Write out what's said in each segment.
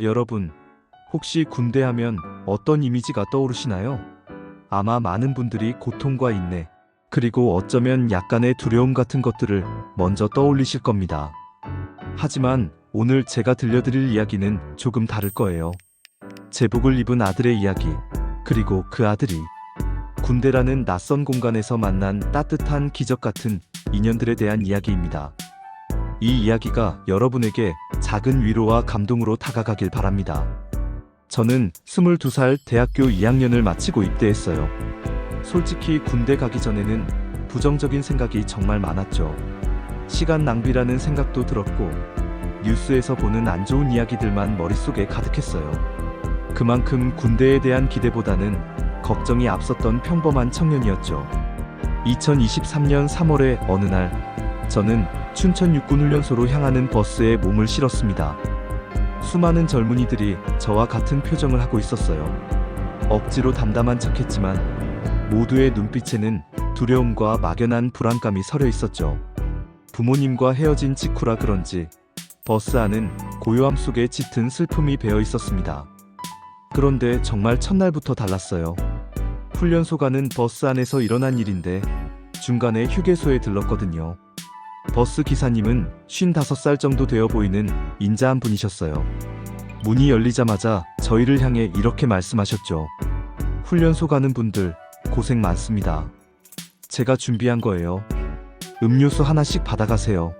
여러분, 혹시 군대 하면 어떤 이미지가 떠오르시나요? 아마 많은 분들이 고통과 인내, 그리고 어쩌면 약간의 두려움 같은 것들을 먼저 떠올리실 겁니다. 하지만 오늘 제가 들려드릴 이야기는 조금 다를 거예요. 제복을 입은 아들의 이야기, 그리고 그 아들이 군대라는 낯선 공간에서 만난 따뜻한 기적 같은 인연들에 대한 이야기입니다. 이 이야기가 여러분에게 작은 위로와 감동으로 다가가길 바랍니다. 저는 22살 대학교 2학년을 마치고 입대했어요. 솔직히 군대 가기 전에는 부정적인 생각이 정말 많았죠. 시간 낭비라는 생각도 들었고, 뉴스에서 보는 안 좋은 이야기들만 머릿속에 가득했어요. 그만큼 군대에 대한 기대보다는 걱정이 앞섰던 평범한 청년이었죠. 2023년 3월의 어느 날, 저는 춘천 육군훈련소로 향하는 버스에 몸을 실었습니다. 수많은 젊은이들이 저와 같은 표정을 하고 있었어요. 억지로 담담한 척했지만 모두의 눈빛에는 두려움과 막연한 불안감이 서려 있었죠. 부모님과 헤어진 직후라 그런지 버스 안은 고요함 속에 짙은 슬픔이 배어 있었습니다. 그런데 정말 첫날부터 달랐어요. 훈련소 가는 버스 안에서 일어난 일인데 중간에 휴게소에 들렀거든요. 버스 기사님은 55살 정도 되어 보이는 인자한 분이셨어요. 문이 열리자마자 저희를 향해 이렇게 말씀하셨죠. 훈련소 가는 분들 고생 많습니다. 제가 준비한 거예요. 음료수 하나씩 받아가세요.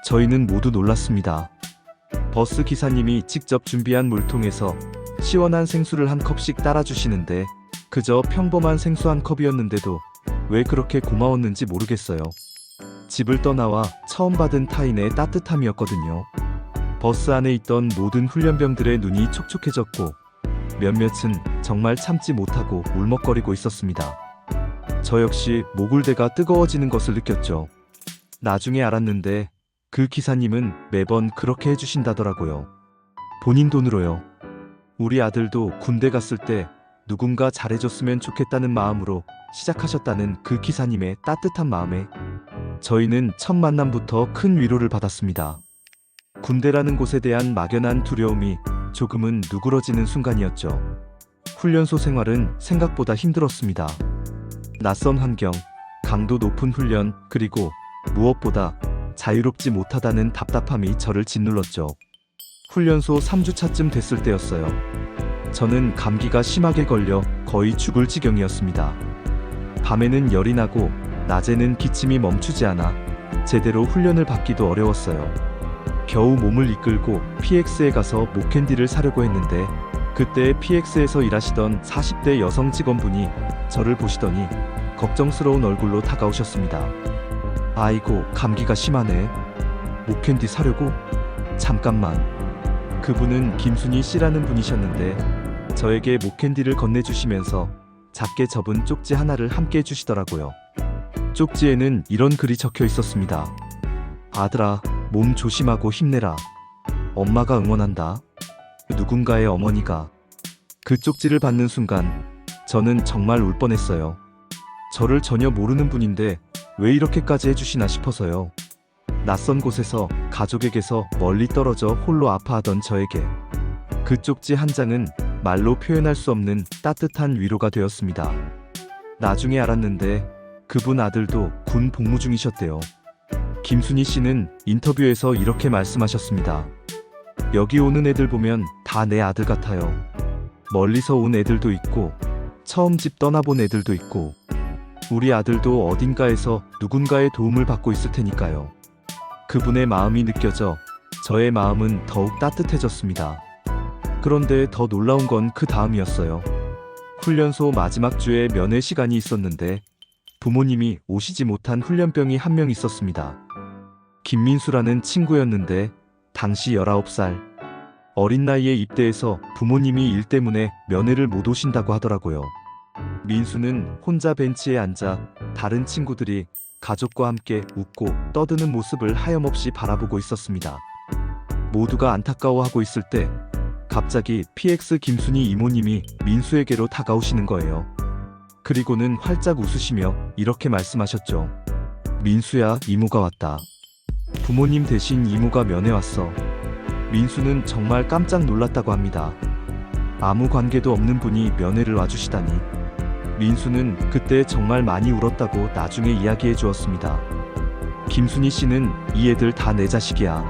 저희는 모두 놀랐습니다. 버스 기사님이 직접 준비한 물통에서 시원한 생수를 한 컵씩 따라주시는데 그저 평범한 생수 한 컵이었는데도 왜 그렇게 고마웠는지 모르겠어요. 집을 떠나와 처음 받은 타인의 따뜻함이었거든요. 버스 안에 있던 모든 훈련병들의 눈이 촉촉해졌고 몇몇은 정말 참지 못하고 울먹거리고 있었습니다. 저 역시 목울대가 뜨거워지는 것을 느꼈죠. 나중에 알았는데 그 기사님은 매번 그렇게 해주신다더라고요. 본인 돈으로요. 우리 아들도 군대 갔을 때 누군가 잘해줬으면 좋겠다는 마음으로 시작하셨다는 그 기사님의 따뜻한 마음에 저희는 첫 만남부터 큰 위로를 받았습니다. 군대라는 곳에 대한 막연한 두려움이 조금은 누그러지는 순간이었죠. 훈련소 생활은 생각보다 힘들었습니다. 낯선 환경, 강도 높은 훈련, 그리고 무엇보다 자유롭지 못하다는 답답함이 저를 짓눌렀죠. 훈련소 3주차쯤 됐을 때였어요. 저는 감기가 심하게 걸려 거의 죽을 지경이었습니다. 밤에는 열이 나고 낮에는 기침이 멈추지 않아 제대로 훈련을 받기도 어려웠어요. 겨우 몸을 이끌고 PX에 가서 목캔디를 사려고 했는데 그때 PX에서 일하시던 40대 여성 직원분이 저를 보시더니 걱정스러운 얼굴로 다가오셨습니다. 아이고, 감기가 심하네. 목캔디 사려고? 잠깐만. 그분은 김순희 씨라는 분이셨는데 저에게 목캔디를 건네주시면서 작게 접은 쪽지 하나를 함께 해주시더라고요. 쪽지에는 이런 글이 적혀 있었습니다. 아들아, 몸 조심하고 힘내라. 엄마가 응원한다. 누군가의 어머니가. 그 쪽지를 받는 순간 저는 정말 울 뻔했어요. 저를 전혀 모르는 분인데 왜 이렇게까지 해주시나 싶어서요. 낯선 곳에서 가족에게서 멀리 떨어져 홀로 아파하던 저에게 그 쪽지 한 장은 말로 표현할 수 없는 따뜻한 위로가 되었습니다. 나중에 알았는데 그분 아들도 군 복무 중이셨대요. 김순희 씨는 인터뷰에서 이렇게 말씀하셨습니다. 여기 오는 애들 보면 다 내 아들 같아요. 멀리서 온 애들도 있고 처음 집 떠나본 애들도 있고 우리 아들도 어딘가에서 누군가의 도움을 받고 있을 테니까요. 그분의 마음이 느껴져 저의 마음은 더욱 따뜻해졌습니다. 그런데 더 놀라운 건 그 다음이었어요. 훈련소 마지막 주에 면회 시간이 있었는데 부모님이 오시지 못한 훈련병이 한 명 있었습니다. 김민수라는 친구였는데 당시 19살. 어린 나이에 입대해서 부모님이 일 때문에 면회를 못 오신다고 하더라고요. 민수는 혼자 벤치에 앉아 다른 친구들이 가족과 함께 웃고 떠드는 모습을 하염없이 바라보고 있었습니다. 모두가 안타까워하고 있을 때 갑자기 PX 김순희 이모님이 민수에게로 다가오시는 거예요. 그리고는 활짝 웃으시며 이렇게 말씀하셨죠. 민수야, 이모가 왔다. 부모님 대신 이모가 면회 왔어. 민수는 정말 깜짝 놀랐다고 합니다. 아무 관계도 없는 분이 면회를 와주시다니. 민수는 그때 정말 많이 울었다고 나중에 이야기해 주었습니다. 김순희 씨는 이 애들 다 내 자식이야.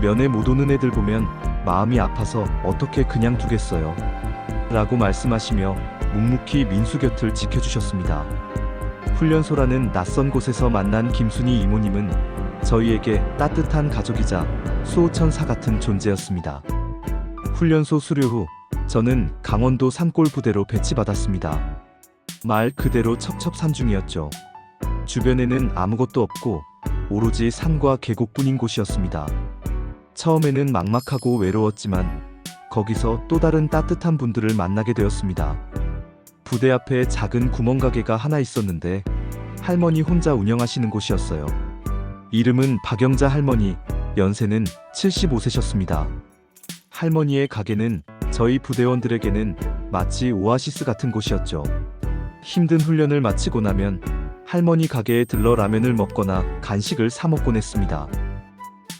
면회 못 오는 애들 보면 마음이 아파서 어떻게 그냥 두겠어요. 라고 말씀하시며 묵묵히 민수 곁을 지켜주셨습니다. 훈련소라는 낯선 곳에서 만난 김순희 이모님은 저희에게 따뜻한 가족이자 수호천사 같은 존재였습니다. 훈련소 수료 후 저는 강원도 산골 부대로 배치받았습니다. 말 그대로 첩첩산중이었죠. 주변에는 아무것도 없고 오로지 산과 계곡뿐인 곳이었습니다. 처음에는 막막하고 외로웠지만 거기서 또 다른 따뜻한 분들을 만나게 되었습니다. 부대 앞에 작은 구멍가게가 하나 있었는데 할머니 혼자 운영하시는 곳이었어요. 이름은 박영자 할머니, 연세는 75세셨습니다. 할머니의 가게는 저희 부대원들에게는 마치 오아시스 같은 곳이었죠. 힘든 훈련을 마치고 나면 할머니 가게에 들러 라면을 먹거나 간식을 사 먹곤 했습니다.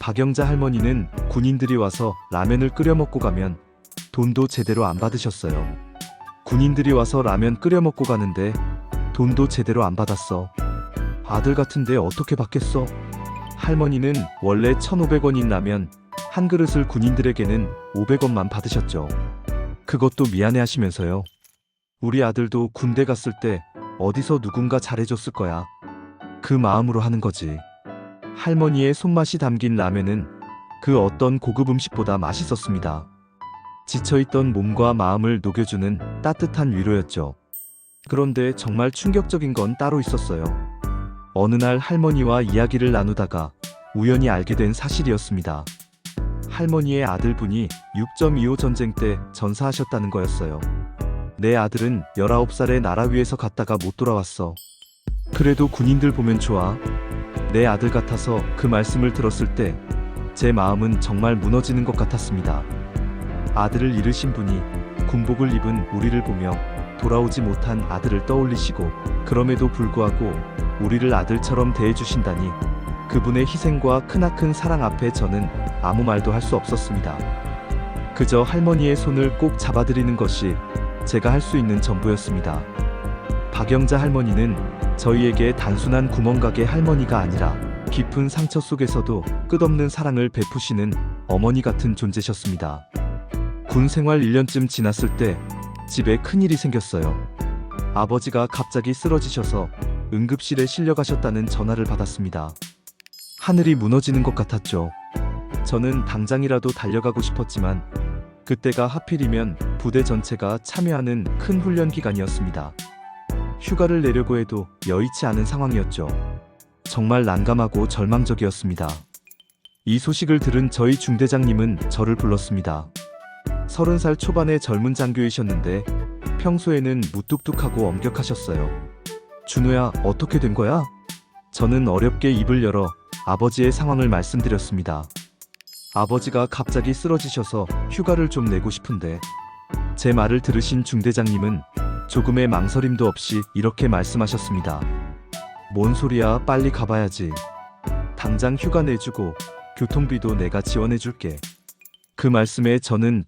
박영자 할머니는 군인들이 와서 라면을 끓여 먹고 가면 돈도 제대로 안 받으셨어요. 군인들이 와서 라면 끓여 먹고 가는데 돈도 제대로 안 받았어. 아들 같은데 어떻게 받겠어? 할머니는 원래 1,500원인 라면 한 그릇을 군인들에게는 500원만 받으셨죠. 그것도 미안해 하시면서요. 우리 아들도 군대 갔을 때 어디서 누군가 잘해줬을 거야. 그 마음으로 하는 거지. 할머니의 손맛이 담긴 라면은 그 어떤 고급 음식보다 맛있었습니다. 지쳐있던 몸과 마음을 녹여주는 따뜻한 위로였죠. 그런데 정말 충격적인 건 따로 있었어요. 어느 날 할머니와 이야기를 나누다가 우연히 알게 된 사실이었습니다. 할머니의 아들분이 6.25 전쟁 때 전사하셨다는 거였어요. 내 아들은 19살에 나라 위해서 갔다가 못 돌아왔어. 그래도 군인들 보면 좋아. 내 아들 같아서 그 말씀을 들었을 때 제 마음은 정말 무너지는 것 같았습니다. 아들을 잃으신 분이 군복을 입은 우리를 보며 돌아오지 못한 아들을 떠올리시고 그럼에도 불구하고 우리를 아들처럼 대해주신다니 그분의 희생과 크나큰 사랑 앞에 저는 아무 말도 할 수 없었습니다. 그저 할머니의 손을 꼭 잡아드리는 것이 제가 할 수 있는 전부였습니다. 박영자 할머니는 저희에게 단순한 구멍가게 할머니가 아니라 깊은 상처 속에서도 끝없는 사랑을 베푸시는 어머니 같은 존재셨습니다. 군 생활 1년쯤 지났을 때 집에 큰일이 생겼어요. 아버지가 갑자기 쓰러지셔서 응급실에 실려가셨다는 전화를 받았습니다. 하늘이 무너지는 것 같았죠. 저는 당장이라도 달려가고 싶었지만 그때가 하필이면 부대 전체가 참여하는 큰 훈련 기간이었습니다. 휴가를 내려고 해도 여의치 않은 상황이었죠. 정말 난감하고 절망적이었습니다. 이 소식을 들은 저희 중대장님은 저를 불렀습니다. 30살 초반의 젊은 장교이셨는데 평소에는 무뚝뚝하고 엄격하셨어요. 준호야, 어떻게 된 거야? 저는 어렵게 입을 열어 아버지의 상황을 말씀드렸습니다. 아버지가 갑자기 쓰러지셔서 휴가를 좀 내고 싶은데. 제 말을 들으신 중대장님은 조금의 망설임도 없이 이렇게 말씀하셨습니다. 뭔 소리야, 빨리 가봐야지. 당장 휴가 내주고 교통비도 내가 지원해줄게. 그 말씀에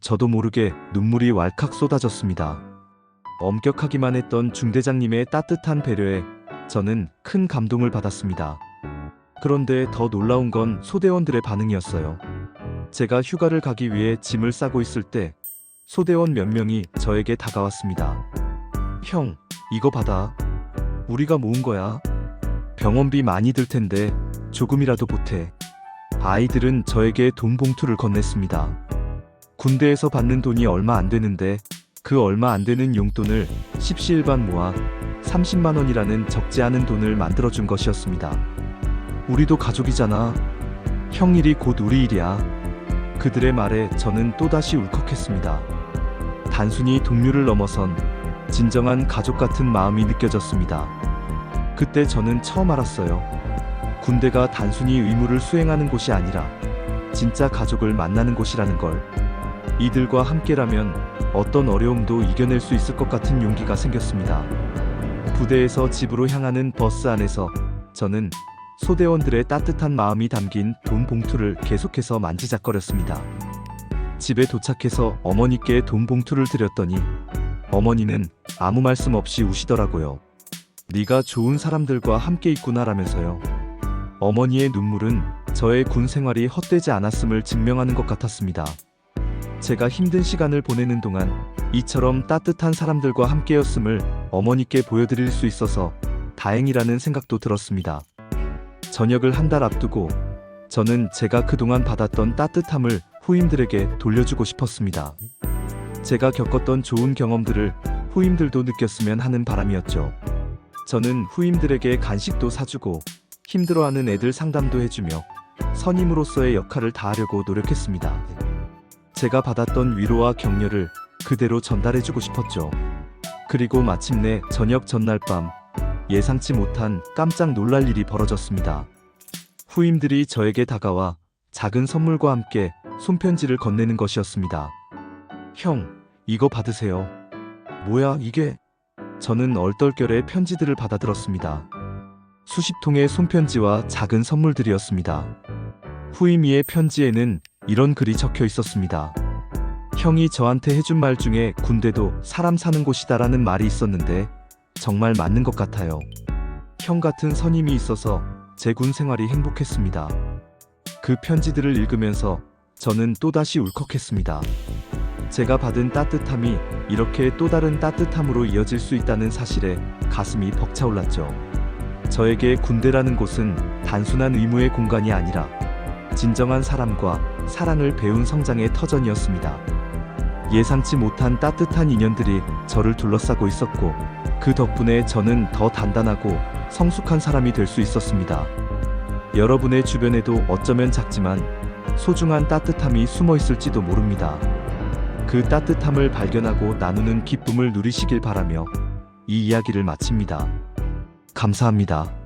저도 모르게 눈물이 왈칵 쏟아졌습니다. 엄격하기만 했던 중대장님의 따뜻한 배려에 저는 큰 감동을 받았습니다. 그런데 더 놀라운 건 소대원들의 반응이었어요. 제가 휴가를 가기 위해 짐을 싸고 있을 때 소대원 몇 명이 저에게 다가왔습니다. 형, 이거 받아. 우리가 모은 거야. 병원비 많이 들 텐데 조금이라도 보태. 아이들은 저에게 돈 봉투를 건넸습니다. 군대에서 받는 돈이 얼마 안 되는데 그 얼마 안 되는 용돈을 십시일반 모아 30만 원이라는 적지 않은 돈을 만들어준 것이었습니다. 우리도 가족이잖아. 형 일이 곧 우리 일이야. 그들의 말에 저는 또다시 울컥했습니다. 단순히 동료를 넘어선 진정한 가족 같은 마음이 느껴졌습니다. 그때 저는 처음 알았어요. 군대가 단순히 의무를 수행하는 곳이 아니라 진짜 가족을 만나는 곳이라는 걸. 이들과 함께라면 어떤 어려움도 이겨낼 수 있을 것 같은 용기가 생겼습니다. 부대에서 집으로 향하는 버스 안에서 저는 소대원들의 따뜻한 마음이 담긴 돈 봉투를 계속해서 만지작거렸습니다. 집에 도착해서 어머니께 돈 봉투를 드렸더니 어머니는 아무 말씀 없이 우시더라고요. 네가 좋은 사람들과 함께 있구나라면서요. 어머니의 눈물은 저의 군 생활이 헛되지 않았음을 증명하는 것 같았습니다. 제가 힘든 시간을 보내는 동안 이처럼 따뜻한 사람들과 함께였음을 어머니께 보여드릴 수 있어서 다행이라는 생각도 들었습니다. 전역을 한 달 앞두고 저는 제가 그동안 받았던 따뜻함을 후임들에게 돌려주고 싶었습니다. 제가 겪었던 좋은 경험들을 후임들도 느꼈으면 하는 바람이었죠. 저는 후임들에게 간식도 사주고 힘들어하는 애들 상담도 해주며 선임으로서의 역할을 다하려고 노력했습니다. 제가 받았던 위로와 격려를 그대로 전달해주고 싶었죠. 그리고 마침내 저녁 전날 밤 예상치 못한 깜짝 놀랄 일이 벌어졌습니다. 후임들이 저에게 다가와 작은 선물과 함께 손편지를 건네는 것이었습니다. 형, 이거 받으세요. 뭐야 이게? 저는 얼떨결에 편지들을 받아들었습니다. 수십 통의 손편지와 작은 선물들이었습니다. 후임이의 편지에는 이런 글이 적혀 있었습니다. 형이 저한테 해준 말 중에 군대도 사람 사는 곳이다라는 말이 있었는데 정말 맞는 것 같아요. 형 같은 선임이 있어서 제 군 생활이 행복했습니다. 그 편지들을 읽으면서 저는 또다시 울컥했습니다. 제가 받은 따뜻함이 이렇게 또 다른 따뜻함으로 이어질 수 있다는 사실에 가슴이 벅차올랐죠. 저에게 군대라는 곳은 단순한 의무의 공간이 아니라 진정한 사람과 사랑을 배운 성장의 터전이었습니다. 예상치 못한 따뜻한 인연들이 저를 둘러싸고 있었고 그 덕분에 저는 더 단단하고 성숙한 사람이 될 수 있었습니다. 여러분의 주변에도 어쩌면 작지만 소중한 따뜻함이 숨어 있을지도 모릅니다. 그 따뜻함을 발견하고 나누는 기쁨을 누리시길 바라며 이 이야기를 마칩니다. 감사합니다.